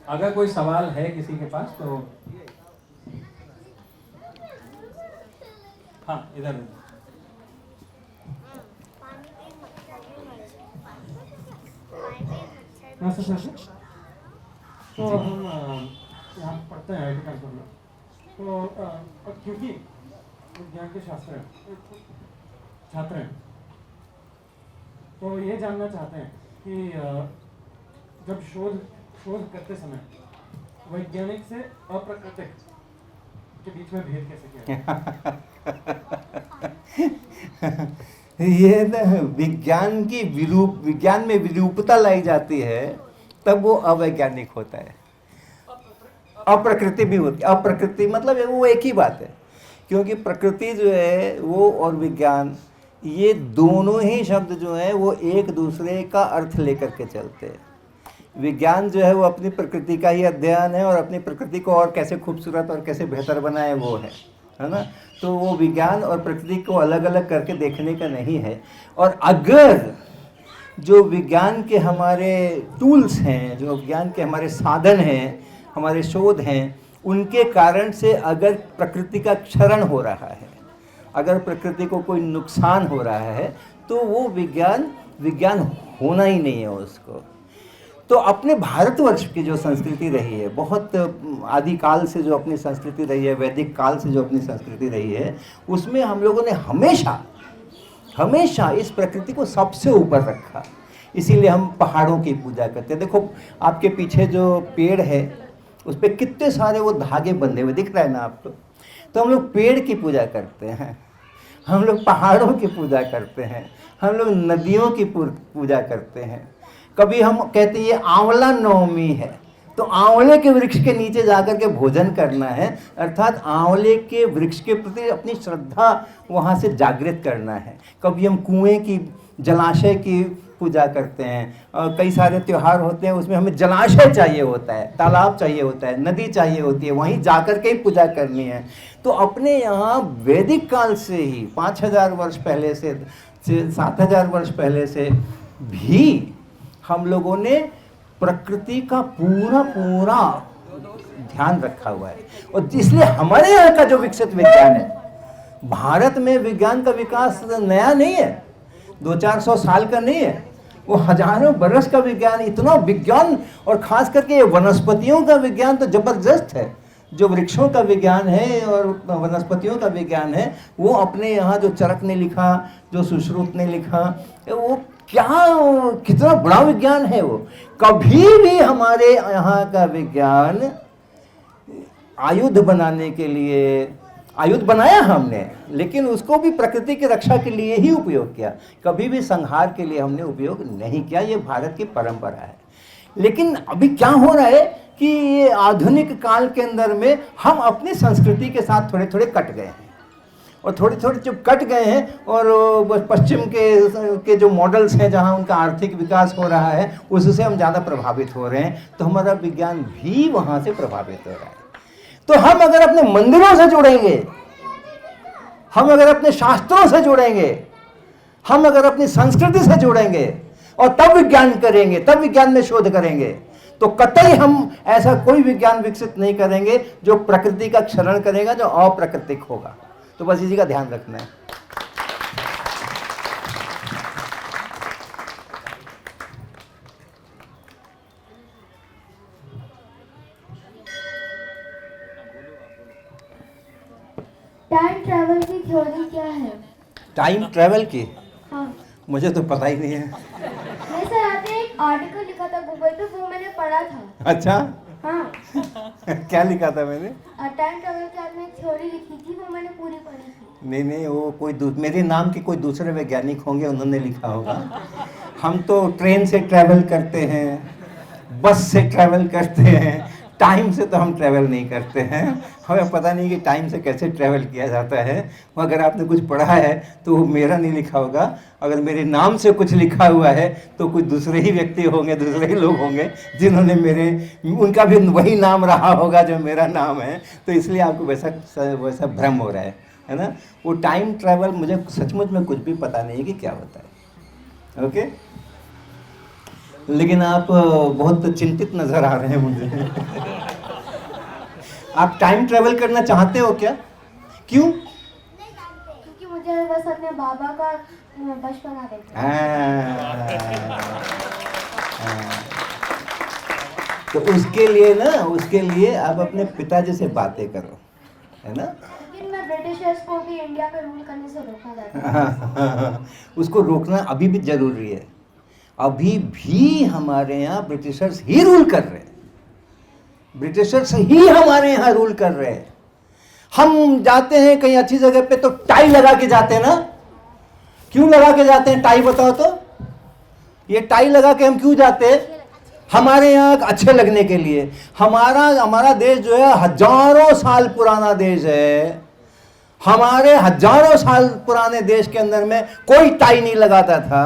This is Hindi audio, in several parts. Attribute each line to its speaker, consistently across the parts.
Speaker 1: अगर कोई सवाल है किसी के पास तो हाँ इधर। तो हम यहाँ पढ़ते हैं आईटी कानपुर में, तो क्योंकि विज्ञान के छात्र हैं, तो ये जानना चाहते हैं कि जब शोध करते समय वैज्ञानिक से अप्राकृतिक के बीच में भेद कैसे किया?
Speaker 2: ये न विज्ञान में विरूपता लाई जाती है, तब वो अवैज्ञानिक होता है। अप्रकृति भी होती है। अप्रकृति मतलब वो एक ही बात है, क्योंकि प्रकृति जो है वो और विज्ञान, ये दोनों ही शब्द जो है वो एक दूसरे का अर्थ लेकर के चलते हैं। विज्ञान जो है वो अपनी प्रकृति का ही अध्ययन है, और अपनी प्रकृति को और कैसे खूबसूरत और कैसे बेहतर बनाए वो है ना। तो वो विज्ञान और प्रकृति को अलग अलग करके देखने का नहीं है। और अगर जो विज्ञान के हमारे टूल्स हैं, जो विज्ञान के हमारे साधन हैं, हमारे शोध हैं, उनके कारण से अगर प्रकृति का क्षरण हो रहा है, अगर प्रकृति को कोई नुकसान हो रहा है, तो वो विज्ञान होना ही नहीं है उसको। तो अपने भारतवर्ष की जो संस्कृति रही है, बहुत आदिकाल से जो अपनी संस्कृति रही है, वैदिक काल से जो अपनी संस्कृति रही है, उसमें हम लोगों ने हमेशा इस प्रकृति को सबसे ऊपर रखा। इसीलिए हम पहाड़ों की पूजा करते हैं। देखो आपके पीछे जो पेड़ है उस पर कितने सारे वो धागे बंधे हुए दिख रहा है ना आपको। तो हम लोग पेड़ की पूजा करते हैं, हम लोग पहाड़ों की पूजा करते हैं, हम लोग नदियों की पूजा करते हैं। कभी हम कहते हैं ये आंवला नवमी है, तो आंवले के वृक्ष के नीचे जाकर के भोजन करना है, अर्थात आंवले के वृक्ष के प्रति अपनी श्रद्धा वहाँ से जागृत करना है। कभी हम कुएं की, जलाशय की पूजा करते हैं। और कई सारे त्यौहार होते हैं, उसमें हमें जलाशय चाहिए होता है, तालाब चाहिए होता है, नदी चाहिए होती है, वहीं जाकर के ही पूजा करनी है। तो अपने यहाँ वैदिक काल से ही 5000 वर्ष पहले से 7000 वर्ष पहले से भी हम लोगों ने प्रकृति का पूरा ध्यान रखा हुआ है। और इसलिए हमारे यहाँ का जो विकसित विज्ञान है, भारत में विज्ञान का विकास नया नहीं है, 200-400 साल का नहीं है, वो हजारों बरस का विज्ञान। इतना विज्ञान, और खास करके वनस्पतियों का विज्ञान तो जबरदस्त है। जो वृक्षों का विज्ञान है और वनस्पतियों का विज्ञान है, वो अपने यहाँ जो चरक ने लिखा, जो सुश्रुत ने लिखा, वो कितना बड़ा विज्ञान है वो। कभी भी हमारे यहाँ का विज्ञान आयुध बनाने के लिए, आयुध बनाया हमने, लेकिन उसको भी प्रकृति की रक्षा के लिए ही उपयोग किया, कभी भी संहार के लिए हमने उपयोग नहीं किया। ये भारत की परंपरा है। लेकिन अभी क्या हो रहा है कि ये आधुनिक काल के अंदर में हम अपनी संस्कृति के साथ थोड़े थोड़े कट गए हैं, और थोड़े थोड़े जब कट गए हैं, और पश्चिम के जो मॉडल्स हैं जहां उनका आर्थिक विकास हो रहा है, उससे हम ज़्यादा प्रभावित हो रहे हैं, तो हमारा विज्ञान भी वहां से प्रभावित हो रहा है। तो हम अगर अपने मंदिरों से जुड़ेंगे, हम अगर अपने शास्त्रों से जुड़ेंगे, हम अगर अपनी संस्कृति से जुड़ेंगे और तब विज्ञान करेंगे, तब विज्ञान में शोध करेंगे, तो कतई हम ऐसा कोई विज्ञान विकसित नहीं करेंगे जो प्रकृति का क्षरण करेगा, जो अप्राकृतिक होगा। तो बस इसी का ध्यान रखना है।
Speaker 3: टाइम ट्रैवल की थ्योरी क्या है?
Speaker 2: टाइम ट्रैवल की?
Speaker 3: हाँ।
Speaker 2: मुझे तो पता ही नहीं है।
Speaker 3: नहीं सर, आपने एक आर्टिकल लिखा था गूगल पे, वो मैंने पढ़ा था।
Speaker 2: अच्छा।
Speaker 3: हाँ।
Speaker 2: क्या लिखा था मैंने?
Speaker 3: टाइम ट्रैवल की आपने एक थ्योरी लिखी थी, वो मैंने पूरी पढ़ी थी।
Speaker 2: नहीं, वो कोई मेरे नाम के कोई दूसरे वैज्ञानिक होंगे, उन्होंने लिखा होगा। हम तो ट्रेन से ट्रैवल करते हैं, बस से ट्रैवल करते हैं, टाइम से तो हम ट्रैवल नहीं करते हैं। हमें पता नहीं कि टाइम से कैसे ट्रैवल किया जाता है। अगर आपने कुछ पढ़ा है तो वो मेरा नहीं लिखा होगा, अगर मेरे नाम से कुछ लिखा हुआ है तो कुछ दूसरे ही व्यक्ति होंगे, दूसरे ही लोग होंगे जिन्होंने उनका भी वही नाम रहा होगा जो मेरा नाम है। तो इसलिए आपको वैसा भ्रम हो रहा है ना। वो टाइम ट्रैवल मुझे सचमुच में कुछ भी पता नहीं कि क्या होता है। ओके, लेकिन आप बहुत चिंतित नजर आ रहे हैं मुझे। आप टाइम ट्रेवल करना चाहते हो क्या? क्यों?
Speaker 3: क्योंकि मुझे बस अपने बाबा का बचपना देखना है।
Speaker 2: तो उसके लिए आप अपने पिताजी से बातें करो, है ना?
Speaker 3: लेकिन मैं ब्रिटिशर्स को भी इंडिया का रूल करने से रोकना चाहता हूँ।
Speaker 2: उसको रोकना अभी भी जरूरी है। अभी भी हमारे यहाँ ब्रिटिशर्स ही रूल कर रहे हैं, ब्रिटिशर्स ही हमारे यहाँ रूल कर रहे हैं। हम जाते हैं कहीं अच्छी जगह पे तो टाई लगा के जाते हैं ना? क्यों लगा के जाते हैं टाई, बताओ तो? ये टाई लगा के हम क्यों जाते हैं? हमारे यहाँ अच्छे लगने के लिए। हमारा देश जो है हजारों साल पुराना देश है। हमारे हजारों साल पुराने देश के अंदर में कोई टाई नहीं लगाता था,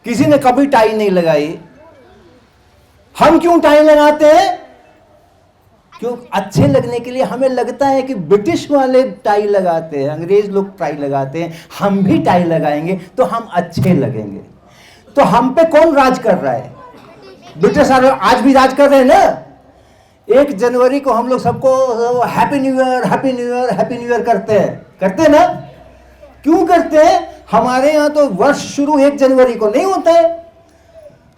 Speaker 2: किसी ने कभी टाई नहीं लगाई। हम क्यों टाई लगाते हैं? क्यों? अच्छे लगने के लिए। हमें लगता है कि ब्रिटिश वाले टाई लगाते हैं, अंग्रेज लोग टाई लगाते हैं, हम भी टाई लगाएंगे तो हम अच्छे लगेंगे। तो हम पे कौन राज कर रहा है? ब्रिटिश आज भी राज कर रहे हैं ना। 1 जनवरी को हम लोग सबको happy new year, happy new year, happy new year करते हैं ना? क्यों करते हैं? हमारे यहाँ तो वर्ष शुरू 1 जनवरी को नहीं होता है।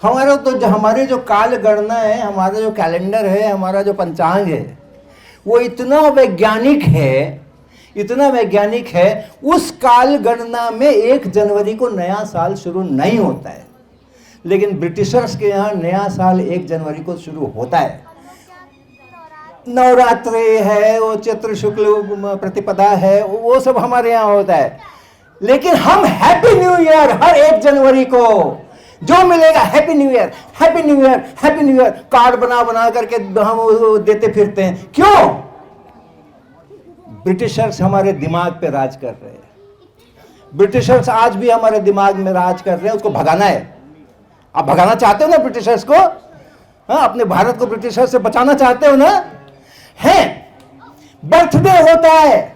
Speaker 2: हमारे जो काल गणना है, हमारा जो कैलेंडर है, हमारा जो पंचांग है, वो इतना वैज्ञानिक है, उस काल गणना में 1 जनवरी को नया साल शुरू नहीं होता है। लेकिन ब्रिटिशर्स के यहाँ नया साल 1 जनवरी को शुरू होता है। नवरात्रि है, वो चैत्र शुक्ल प्रतिपदा है, वो सब हमारे यहाँ होता है। लेकिन हम हैप्पी न्यू ईयर हर 1 जनवरी को जो मिलेगा, happy new year, happy new year, happy new year, card बना करके हम देते फिरते हैं। क्यों? ब्रिटिशर्स हमारे दिमाग पे राज कर रहे हैं। ब्रिटिशर्स आज भी हमारे दिमाग में राज कर रहे हैं, उसको भगाना है। आप भगाना चाहते हो ना ब्रिटिशर्स को? हाँ, अपने भारत को ब्रिटिशर्स से बचाना चाहते हो ना? है, बर्थडे होता है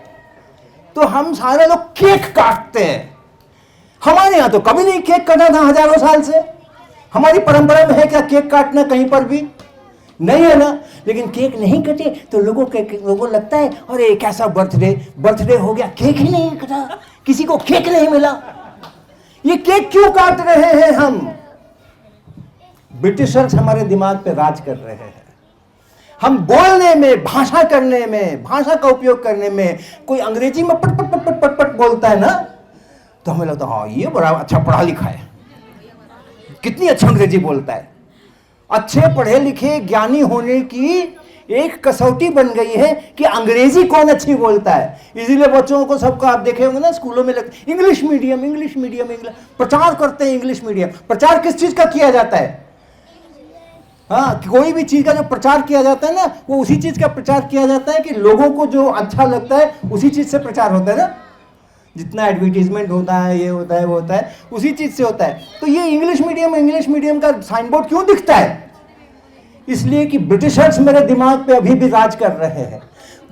Speaker 2: तो हम सारे लोग केक काटते हैं। हमारे यहां तो कभी नहीं केक काटा था, हजारों साल से। हमारी परंपरा में है क्या केक काटना? कहीं पर भी नहीं है ना। लेकिन केक नहीं कटे तो लोगों को लगता है अरे कैसा बर्थडे हो गया, केक ही नहीं कटा, किसी को केक नहीं मिला। ये केक क्यों काट रहे हैं हम? ब्रिटिशर्स हमारे दिमाग पे राज कर रहे हैं। हम बोलने में, भाषा करने में, भाषा का उपयोग करने में, कोई अंग्रेजी में पट पट पट पट पट पट बोलता है ना, तो हमें लगता है हाँ ये बड़ा अच्छा पढ़ा लिखा है, कितनी अच्छा अंग्रेजी बोलता है। अच्छे पढ़े लिखे ज्ञानी होने की एक कसौटी बन गई है कि अंग्रेजी कौन अच्छी बोलता है। इसीलिए बच्चों को सबको आप देखे होंगे ना, स्कूलों में लगता English medium, English medium, English प्रचार करते हैं। इंग्लिश मीडियम प्रचार किस चीज का किया जाता है? हाँ, कोई भी चीज का जो प्रचार किया जाता है ना, वो उसी चीज का प्रचार किया जाता है कि लोगों को जो अच्छा लगता है उसी चीज से प्रचार होता है ना। जितना एडवर्टीजमेंट होता है, ये होता है, वो होता है, उसी चीज से होता है। तो ये इंग्लिश मीडियम का साइन बोर्ड क्यों दिखता है? इसलिए कि ब्रिटिशर्स मेरे दिमाग पे अभी भी राज कर रहे हैं।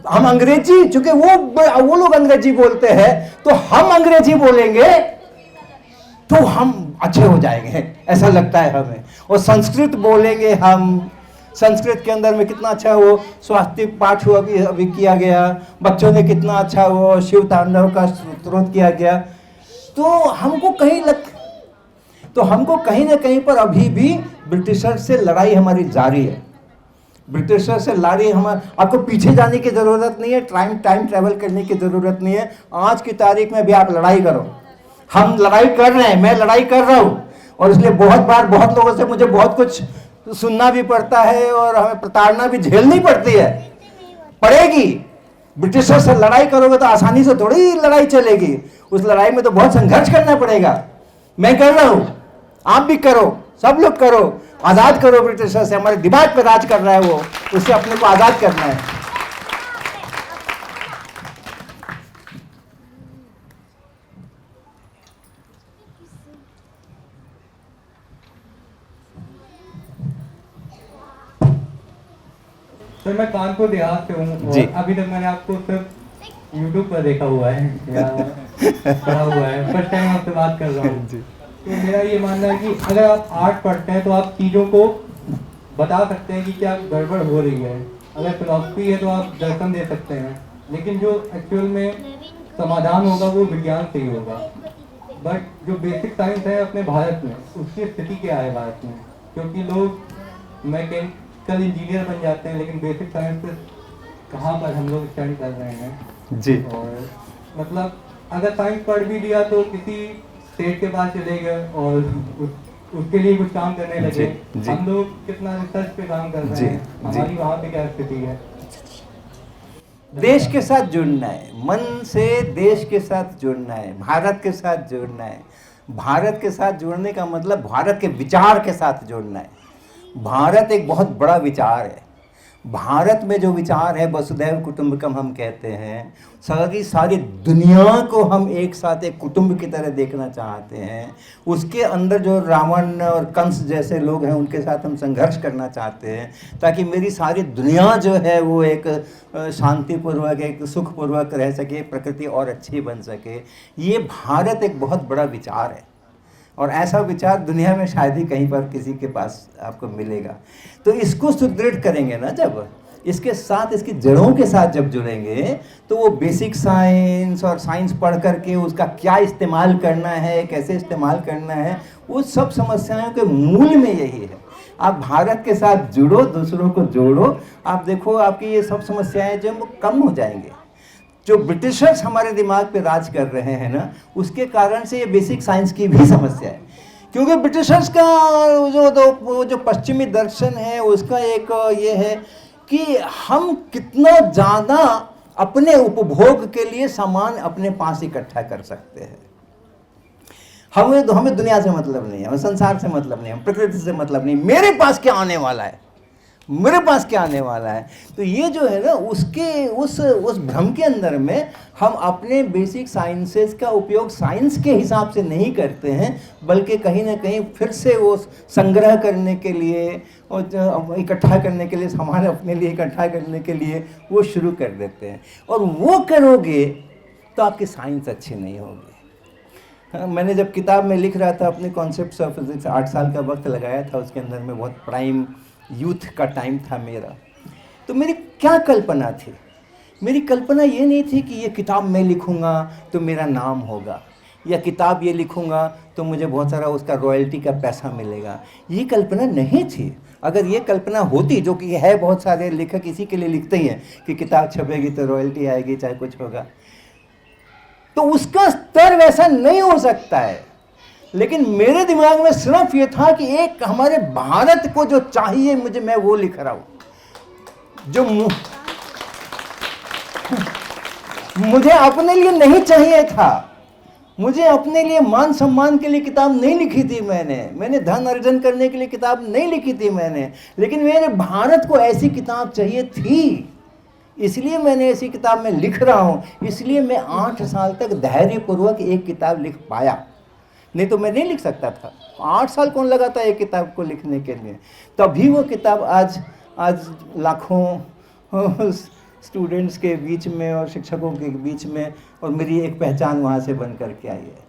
Speaker 2: हम अंग्रेजी, चूंकि वो लोग अंग्रेजी बोलते हैं तो हम अंग्रेजी बोलेंगे तो हम अच्छे हो जाएंगे, ऐसा लगता है हमें। और संस्कृत बोलेंगे हम, संस्कृत के अंदर में कितना अच्छा वो स्वास्थ्य पाठ हुआ अभी किया गया, बच्चों ने कितना अच्छा वो शिव तांडव का स्तोत्र किया गया। तो हमको कहीं ना कहीं पर अभी भी ब्रिटिशर से लड़ाई हमारी जारी है। ब्रिटिशर से लड़ाई आपको पीछे जाने की जरूरत नहीं है, टाइम ट्रैवल करने की जरूरत नहीं है। आज की तारीख में भी आप लड़ाई करो, हम लड़ाई कर रहे हैं, मैं लड़ाई कर रहा हूं। और इसलिए बहुत लोगों से मुझे बहुत कुछ सुनना भी पड़ता है और हमें प्रताड़ना भी झेलनी पड़ेगी। ब्रिटिशर से लड़ाई करोगे तो आसानी से थोड़ी लड़ाई चलेगी, उस लड़ाई में तो बहुत संघर्ष करना पड़ेगा। मैं कर रहा हूं, आप भी करो, सब लोग करो, आजाद करो ब्रिटिशर से। हमारे दिमाग पर राज कर रहा है वो, उससे अपने को आजाद करना है।
Speaker 1: सर मैं कानपुर देहात से हूँ।
Speaker 2: जी।
Speaker 1: अभी तक मैंने आपको सिर्फ यूट्यूब पर देखा हुआ है या पढ़ा हुआ है, फर्स्ट टाइम आपसे बात कर रहा हूँ। तो मेरा ये मानना है कि अगर आप आर्ट पढ़ते हैं तो आप चीज़ों को बता सकते हैं कि क्या गड़बड़ हो रही है। अगर फिलॉसफी है तो आप दर्शन दे सकते हैं, लेकिन जो एक्चुअल में समाधान होगा वो विज्ञान से ही होगा। बट जो बेसिक साइंस है अपने भारत में, उसकी स्थिति क्या है भारत में? क्योंकि लोग मैकेनिकल इंजीनियर बन जाते हैं, लेकिन बेसिक साइंस कहाँ पर हम लोग स्टैंड कर रहे हैं
Speaker 2: जी।
Speaker 1: और मतलब अगर साइंस पढ़ भी लिया तो किसी स्टेट के पास चले गए और उसके लिए कुछ काम करने लगे।
Speaker 2: जी।
Speaker 1: हम लोग कितना रिसर्च पे काम कर रहे
Speaker 2: जी,
Speaker 1: हैं,
Speaker 2: जी।
Speaker 1: हमारी वहाँ पे क्या स्थिति है?
Speaker 2: देश के साथ जुड़ना है, मन से देश के साथ जुड़ना है, भारत के साथ जुड़ना है। भारत के साथ जुड़ने का मतलब भारत के विचार के साथ जुड़ना है। भारत एक बहुत बड़ा विचार है। भारत में जो विचार है वसुधैव कुटुंबकम हम कहते हैं, सारी दुनिया को हम एक साथ एक कुटुंब की तरह देखना चाहते हैं। उसके अंदर जो रावण और कंस जैसे लोग हैं उनके साथ हम संघर्ष करना चाहते हैं, ताकि मेरी सारी दुनिया जो है वो एक शांतिपूर्वक, एक सुखपूर्वक रह सके, प्रकृति और अच्छी बन सके। ये भारत एक बहुत बड़ा विचार है और ऐसा विचार दुनिया में शायद ही कहीं पर किसी के पास आपको मिलेगा। तो इसको सुदृढ़ करेंगे ना, जब इसके साथ, इसकी जड़ों के साथ जब जुड़ेंगे, तो वो बेसिक साइंस और साइंस पढ़ करके उसका क्या इस्तेमाल करना है, कैसे इस्तेमाल करना है, वो सब समस्याओं के मूल में यही है। आप भारत के साथ जुड़ो, दूसरों को जोड़ो, आप देखो आपकी ये सब समस्याएं जो कम हो जाएंगे। जो ब्रिटिशर्स हमारे दिमाग पे राज कर रहे हैं ना, उसके कारण से ये बेसिक साइंस की भी समस्या है। क्योंकि ब्रिटिशर्स का जो पश्चिमी दर्शन है उसका एक ये है कि हम कितना ज़्यादा अपने उपभोग के लिए सामान अपने पास इकट्ठा कर सकते हैं। हमें दुनिया से मतलब नहीं है, हमें संसार से मतलब नहीं है, प्रकृति से मतलब नहीं, मेरे पास क्या आने वाला है, मेरे पास क्या आने वाला है। तो ये जो है ना, उसके उस भ्रम के अंदर में हम अपने बेसिक साइंसेस का उपयोग साइंस के हिसाब से नहीं करते हैं, बल्कि कहीं ना कहीं फिर से वो संग्रह करने के लिए और इकट्ठा करने के लिए, सामान अपने लिए इकट्ठा करने के लिए वो शुरू कर देते हैं। और वो करोगे तो आपकी साइंस अच्छी नहीं होगी। मैंने जब किताब में लिख रहा था अपने कॉन्सेप्ट्स ऑफ फिजिक्स, 8 साल का वक्त लगाया था उसके अंदर में, बहुत प्राइम यूथ का टाइम था मेरा। तो मेरी क्या कल्पना थी? मेरी कल्पना ये नहीं थी कि ये किताब मैं लिखूँगा तो मेरा नाम होगा, या किताब ये लिखूँगा तो मुझे बहुत सारा उसका रॉयल्टी का पैसा मिलेगा। ये कल्पना नहीं थी। अगर ये कल्पना होती, जो कि है, बहुत सारे लेखक इसी के लिए लिखते ही हैं कि किताब छपेगी तो रॉयल्टी आएगी, चाहे कुछ होगा, तो उसका स्तर वैसा नहीं हो सकता है। लेकिन मेरे दिमाग में सिर्फ ये था कि एक हमारे भारत को जो चाहिए मुझे, मैं वो लिख रहा हूं। जो मुझे अपने लिए नहीं चाहिए था, मुझे अपने लिए मान सम्मान के लिए किताब नहीं लिखी थी मैंने धन अर्जन करने के लिए किताब नहीं लिखी थी मैंने, लेकिन मेरे भारत को ऐसी किताब चाहिए थी, इसलिए मैंने ऐसी किताब में लिख रहा हूं। इसलिए मैं 8 साल तक धैर्यपूर्वक एक किताब लिख पाया, नहीं तो मैं नहीं लिख सकता था। 8 साल कौन लगा था एक किताब को लिखने के लिए? तभी वो किताब आज लाखों स्टूडेंट्स के बीच में और शिक्षकों के बीच में, और मेरी एक पहचान वहाँ से बन कर के आई है।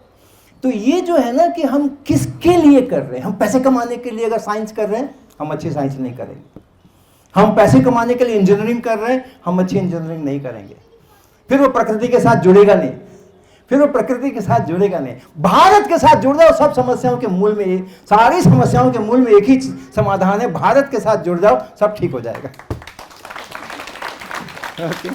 Speaker 2: तो ये जो है ना कि हम किसके लिए कर रहे हैं? हम पैसे कमाने के लिए अगर साइंस कर रहे हैं, हम अच्छी साइंस नहीं करेंगे। हम पैसे कमाने के लिए इंजीनियरिंग कर रहे हैं, हम अच्छी इंजीनियरिंग नहीं करेंगे। फिर वो प्रकृति के साथ जुड़ेगा नहीं, भारत के साथ जुड़ जाओ, सब समस्याओं के मूल में, सारी समस्याओं के मूल में एक ही समाधान है, भारत के साथ जुड़ जाओ, सब ठीक हो जाएगा। ओके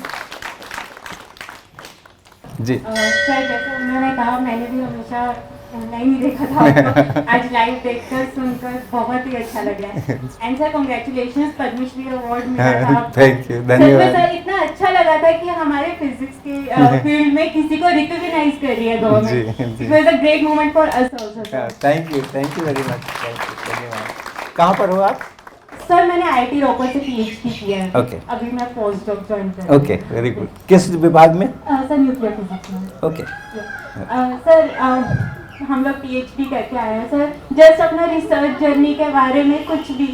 Speaker 2: जी।
Speaker 4: सर, जैसे उन्होंने कहा, मैंने भी हमेशा नहीं देखा था आपको, आज लाइव देखकर सुनकर बहुत ही अच्छा लगा है। And sir, congratulations, Padma Shri award मिला था आपको।
Speaker 2: थैंक यू, धन्यवाद।
Speaker 4: सर, इतना अच्छा लगा था कि हमारे फिजिक्स के फील्ड में किसी को रिकॉग्नाइज कर रही है government. It was a great moment for us also.
Speaker 2: Thank you very much, धन्यवाद। कहाँ पर हो आप?
Speaker 4: सर, मैंने IIT रोपर से PhD किया है।
Speaker 2: ओके।
Speaker 4: अभी मैं पोस्ट डॉक ज्वाइन कर रही हूँ।
Speaker 2: Okay, very good. किस विभाग में?
Speaker 4: सर, न्यूक्लियर फिजिक्स में।
Speaker 2: ओके।
Speaker 4: सर, हम लोग PhD करके आए हैं सर। जस्ट अपना रिसर्च जर्नी के बारे में कुछ भी,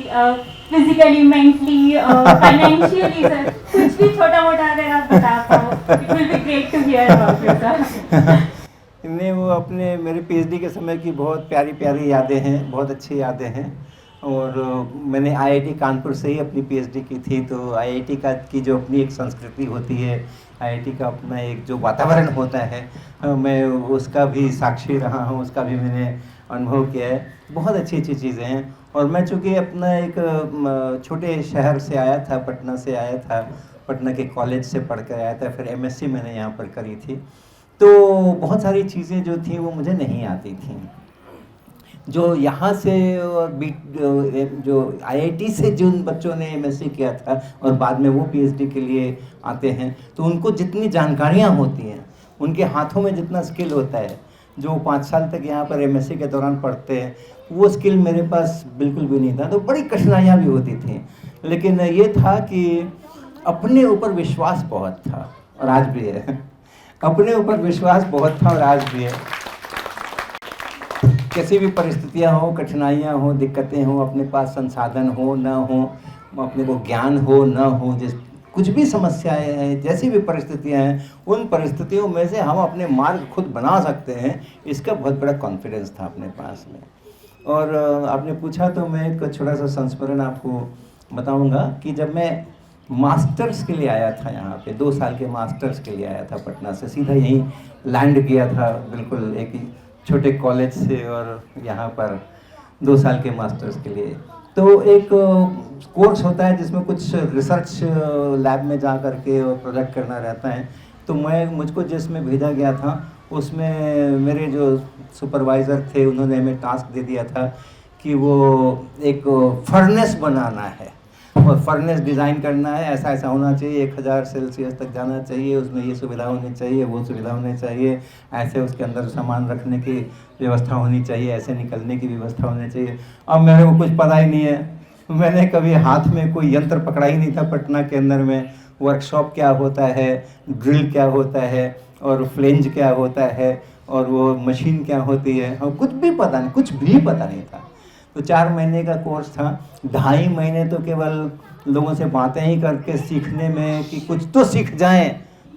Speaker 4: फिजिकली, मेंटली, फाइनेंशियली सर, कुछ भी छोटा मोटा अगर आप बता पाओ, it will be great to hear about you sir.
Speaker 2: नहीं, वो अपने मेरे पीएचडी के समय की बहुत प्यारी प्यारी यादें हैं, बहुत अच्छी यादें हैं। और मैंने आईआईटी कानपुर से ही अपनी पीएचडी की थी, तो आईआईटी की जो अपनी एक संस्कृति होती है, आईआईटी का अपना एक जो वातावरण होता है, मैं उसका भी साक्षी रहा हूँ, उसका भी मैंने अनुभव किया है। बहुत अच्छी अच्छी चीज़ें हैं। और मैं चूँकि अपना एक छोटे शहर से आया था, पटना से आया था, पटना के कॉलेज से पढ़ कर आया था, फिर एमएससी मैंने यहाँ पर करी थी, तो बहुत सारी चीज़ें जो थी वो मुझे नहीं आती थी। जो यहाँ से और जो आईआईटी से जिन बच्चों ने एमएससी किया था और बाद में वो पीएचडी के लिए आते हैं, तो उनको जितनी जानकारियाँ होती हैं, उनके हाथों में जितना स्किल होता है, जो 5 साल तक यहाँ पर एमएससी के दौरान पढ़ते हैं, वो स्किल मेरे पास बिल्कुल भी नहीं था। तो बड़ी कठिनाइयाँ भी होती थी, लेकिन ये था कि अपने ऊपर विश्वास बहुत था और आज भी है। अपने ऊपर विश्वास बहुत था और आज भी है। कैसी भी परिस्थितियाँ हो, कठिनाइयाँ हो, दिक्कतें हो, अपने पास संसाधन हो ना हो, अपने को ज्ञान हो ना हो, जिस कुछ भी समस्याएं हैं, जैसी भी परिस्थितियाँ हैं, उन परिस्थितियों में से हम अपने मार्ग खुद बना सकते हैं, इसका बहुत बड़ा कॉन्फिडेंस था अपने पास में। और आपने पूछा तो मैं एक छोटा सा संस्मरण आपको बताऊंगा कि जब मैं मास्टर्स के लिए आया था यहाँ पे, 2 साल के मास्टर्स के लिए आया था पटना से, सीधा यहीं लैंड किया था, बिल्कुल एक ही छोटे कॉलेज से, और यहाँ पर 2 साल के मास्टर्स के लिए। तो एक कोर्स होता है जिसमें कुछ रिसर्च लैब में जा कर के और प्रोजेक्ट करना रहता है। तो मुझको जिसमें भेजा गया था, उसमें मेरे जो सुपरवाइज़र थे, उन्होंने हमें टास्क दे दिया था कि वो एक फर्नेस बनाना है और फर्नेस डिज़ाइन करना है, ऐसा ऐसा होना चाहिए, 1000 सेल्सियस तक जाना चाहिए, उसमें ये सुविधा होनी चाहिए, वो सुविधा होनी चाहिए, ऐसे उसके अंदर सामान रखने की व्यवस्था होनी चाहिए, ऐसे निकलने की व्यवस्था होनी चाहिए। अब मेरे को कुछ पता ही नहीं है, मैंने कभी हाथ में कोई यंत्र पकड़ा ही नहीं था पटना के अंदर में। वर्कशॉप क्या होता है, ड्रिल क्या होता है, और फ्लेंज क्या होता है, और वो मशीन क्या होती है, और कुछ भी पता नहीं, कुछ भी पता नहीं था। तो 4 महीने का कोर्स था, 2.5 महीने तो केवल लोगों से बातें ही करके सीखने में कि कुछ तो सीख जाएं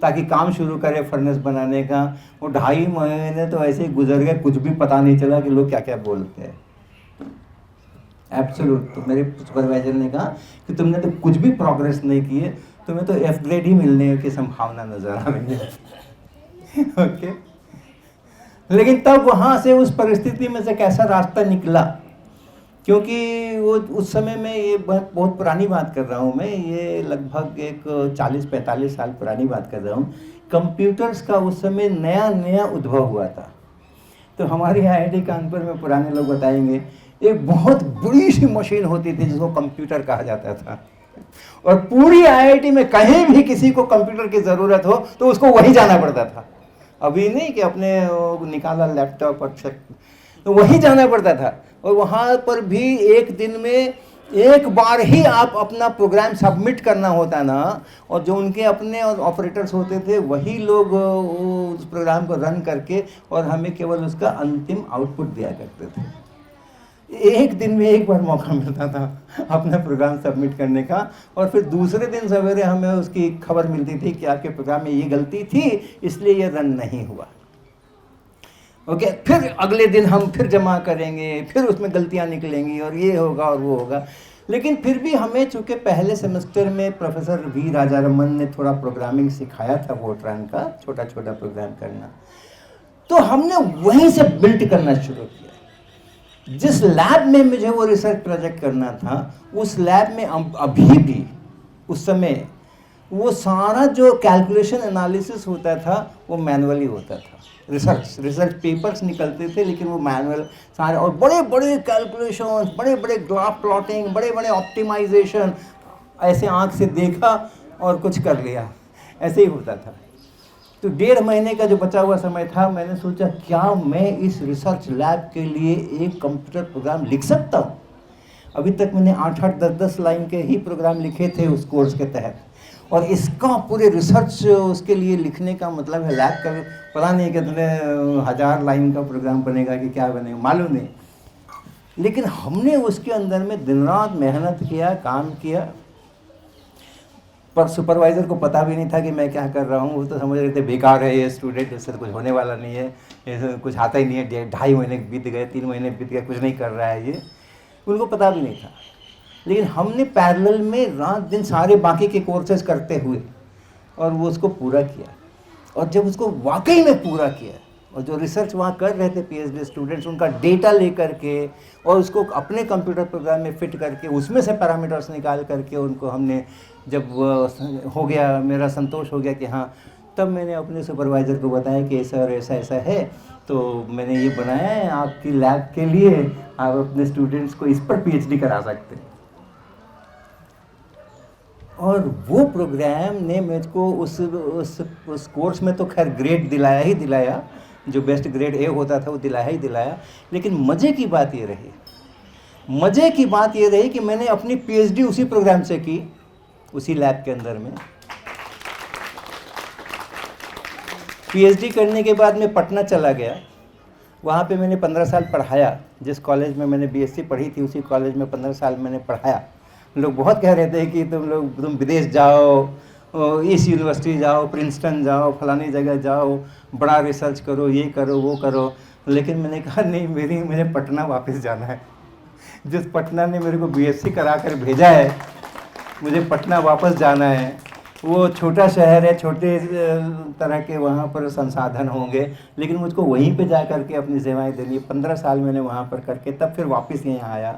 Speaker 2: ताकि काम शुरू करें फर्नेस बनाने का। वो 2.5 महीने तो ऐसे ही गुजर गए, कुछ भी पता नहीं चला कि लोग क्या क्या बोलते हैं। एब्सोल्यूट। तो मेरे सुपरवाइजर ने कहा कि तुमने तो कुछ भी प्रोग्रेस नहीं की है, तुम्हें तो F ग्रेड ही मिलने की संभावना नजर आ रही है। ओके। लेकिन तब वहाँ से उस परिस्थिति में से कैसा रास्ता निकला, क्योंकि वो उस समय में, ये बहुत पुरानी बात कर रहा हूँ मैं, ये लगभग एक 40-45 साल पुरानी बात कर रहा हूँ। कंप्यूटर्स का उस समय नया नया उद्भव हुआ था। तो हमारे आईआईटी कानपुर में पुराने लोग बताएंगे, एक बहुत बड़ी सी मशीन होती थी जिसको कंप्यूटर कहा जाता था, और पूरी आईआईटी में कहीं भी किसी को कंप्यूटर की ज़रूरत हो तो उसको वहीं जाना पड़ता था। अभी नहीं कि अपने निकाला लैपटॉप और चेक, तो वहीं जाना पड़ता था। और वहाँ पर भी एक दिन में एक बार ही आप अपना प्रोग्राम सबमिट करना होता ना, और जो उनके अपने ऑपरेटर्स होते थे वही लोग उस प्रोग्राम को रन करके और हमें केवल उसका अंतिम आउटपुट दिया करते थे। एक दिन में एक बार मौका मिलता था अपना प्रोग्राम सबमिट करने का, और फिर दूसरे दिन सवेरे हमें उसकी खबर मिलती थी कि आपके प्रोग्राम में ये गलती थी, इसलिए ये रन नहीं हुआ। ओके, फिर अगले दिन हम फिर जमा करेंगे, फिर उसमें गलतियां निकलेंगी और ये होगा और वो होगा। लेकिन फिर भी हमें, चूँकि पहले सेमेस्टर में प्रोफेसर वी राजारमन ने थोड़ा प्रोग्रामिंग सिखाया था, वोट्रान का छोटा छोटा प्रोग्राम करना, तो हमने वहीं से बिल्ड करना शुरू किया। जिस लैब में मुझे वो रिसर्च प्रोजेक्ट करना था, उस लैब में अभी भी उस समय वो सारा जो कैलकुलेशन एनालिसिस होता था वो मैनुअली होता था। रिसर्च पेपर्स निकलते थे, लेकिन वो मैनुअल सारे, और बड़े बड़े कैलकुलेशंस, बड़े बड़े ग्राफ प्लॉटिंग, बड़े बड़े ऑप्टिमाइजेशन, ऐसे आंख से देखा और कुछ कर लिया, ऐसे ही होता था। तो 1.5 महीने का जो बचा हुआ समय था, मैंने सोचा क्या मैं इस रिसर्च लैब के लिए एक कंप्यूटर प्रोग्राम लिख सकता हूँ। अभी तक मैंने 8-8, 10-10 लाइन के ही प्रोग्राम लिखे थे उस कोर्स के तहत, और इसका पूरे रिसर्च उसके लिए लिखने का मतलब है लैब का पता नहीं कितने 1000 लाइन का प्रोग्राम बनेगा कि क्या बनेगा, मालूम नहीं। लेकिन हमने उसके अंदर में दिन रात मेहनत किया, काम किया। पर सुपरवाइज़र को पता भी नहीं था कि मैं क्या कर रहा हूँ। वो तो समझ रहे थे बेकार है ये स्टूडेंट, इससे तो कुछ होने वाला नहीं है, इससे कुछ आता ही नहीं है, 2.5 महीने बीत गए, 3 महीने बीत गए, कुछ नहीं कर रहा है ये, उनको पता भी नहीं था। लेकिन हमने पैरेलल में रात दिन सारे बाकी के कोर्सेज करते हुए और वो उसको पूरा किया। और जब उसको वाकई में पूरा किया और जो रिसर्च वहाँ कर रहे थे पीएचडी स्टूडेंट्स, उनका डेटा लेकर के और उसको अपने कंप्यूटर प्रोग्राम में फिट करके उसमें से पैरामीटर्स निकाल करके उनको हमने जब हो गया, मेरा संतोष हो गया कि हाँ, तब मैंने अपने सुपरवाइज़र को बताया कि सर ऐसा ऐसा है, तो मैंने ये बनाया है आपकी लैब के लिए, आप अपने स्टूडेंट्स को इस पर पीएचडी करा सकते हैं। और वो प्रोग्राम ने मुझको उस कोर्स में तो खैर ग्रेड दिलाया ही दिलाया, जो बेस्ट ग्रेड ए होता था वो दिलाया ही दिलाया। लेकिन मज़े की बात ये रही कि मैंने अपनी पीएचडी उसी प्रोग्राम से की, उसी लैब के अंदर में। पीएचडी करने के बाद मैं पटना चला गया, वहाँ पे मैंने 15 साल पढ़ाया। जिस कॉलेज में मैंने बीएससी पढ़ी थी उसी कॉलेज में 15 साल मैंने पढ़ाया। लोग बहुत कह रहे थे कि तुम विदेश जाओ, इस यूनिवर्सिटी जाओ, प्रिंसटन जाओ, फलानी जगह जाओ, बड़ा रिसर्च करो, ये करो वो करो। लेकिन मैंने कहा नहीं, मुझे पटना वापस जाना है। जिस पटना ने मेरे को बीएससी करा कर भेजा है, मुझे पटना वापस जाना है। वो छोटा शहर है, छोटे तरह के वहाँ पर संसाधन होंगे, लेकिन मुझको वहीं पे जा कर के अपनी सेवाएं देनी। 15 साल मैंने वहाँ पर करके तब फिर वापस यहाँ आया।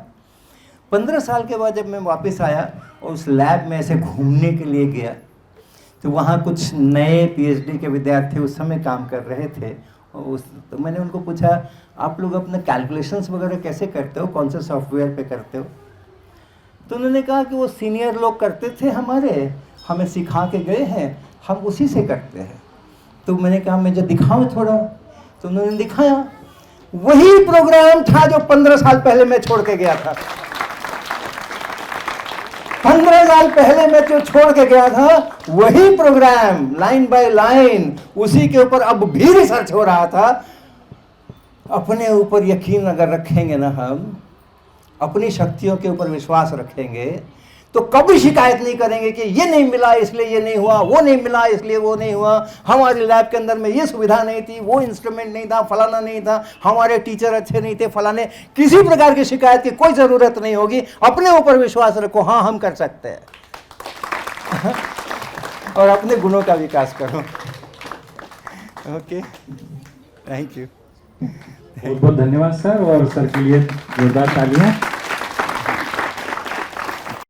Speaker 2: 15 साल के बाद जब मैं वापस आया और उस लैब में ऐसे घूमने के लिए गया, तो वहाँ कुछ नए पीएचडी के विद्यार्थी उस समय काम कर रहे थे। तो मैंने उनको पूछा, आप लोग अपने कैलकुलेशंस वगैरह कैसे करते हो, कौन से सॉफ्टवेयर पे करते हो? तो उन्होंने कहा कि वो सीनियर लोग करते थे हमारे, हमें सिखा के गए हैं, हम उसी से करते हैं। तो मैंने कहा मुझे दिखाओ थोड़ा। तो उन्होंने दिखाया, वही प्रोग्राम था जो 15 साल पहले मैं छोड़ के गया था। 15 साल पहले मैं जो छोड़ के गया था, वही प्रोग्राम लाइन बाय लाइन, उसी के ऊपर अब भी रिसर्च हो रहा था। अपने ऊपर यकीन अगर रखेंगे ना, हम अपनी शक्तियों के ऊपर विश्वास रखेंगे, तो कभी शिकायत नहीं करेंगे कि ये नहीं मिला इसलिए ये नहीं हुआ, वो नहीं मिला इसलिए वो नहीं हुआ, हमारी लैब के अंदर में ये सुविधा नहीं थी, वो इंस्ट्रूमेंट नहीं था, फलाना नहीं था, हमारे टीचर अच्छे नहीं थे, फलाने। किसी प्रकार की शिकायत की कोई ज़रूरत नहीं होगी। अपने ऊपर विश्वास रखो, हाँ हम कर सकते हैं और अपने गुणों का विकास करो। Okay, thank you.
Speaker 5: बहुत बहुत धन्यवाद सर, और सर के लिए जोरदार तालियां।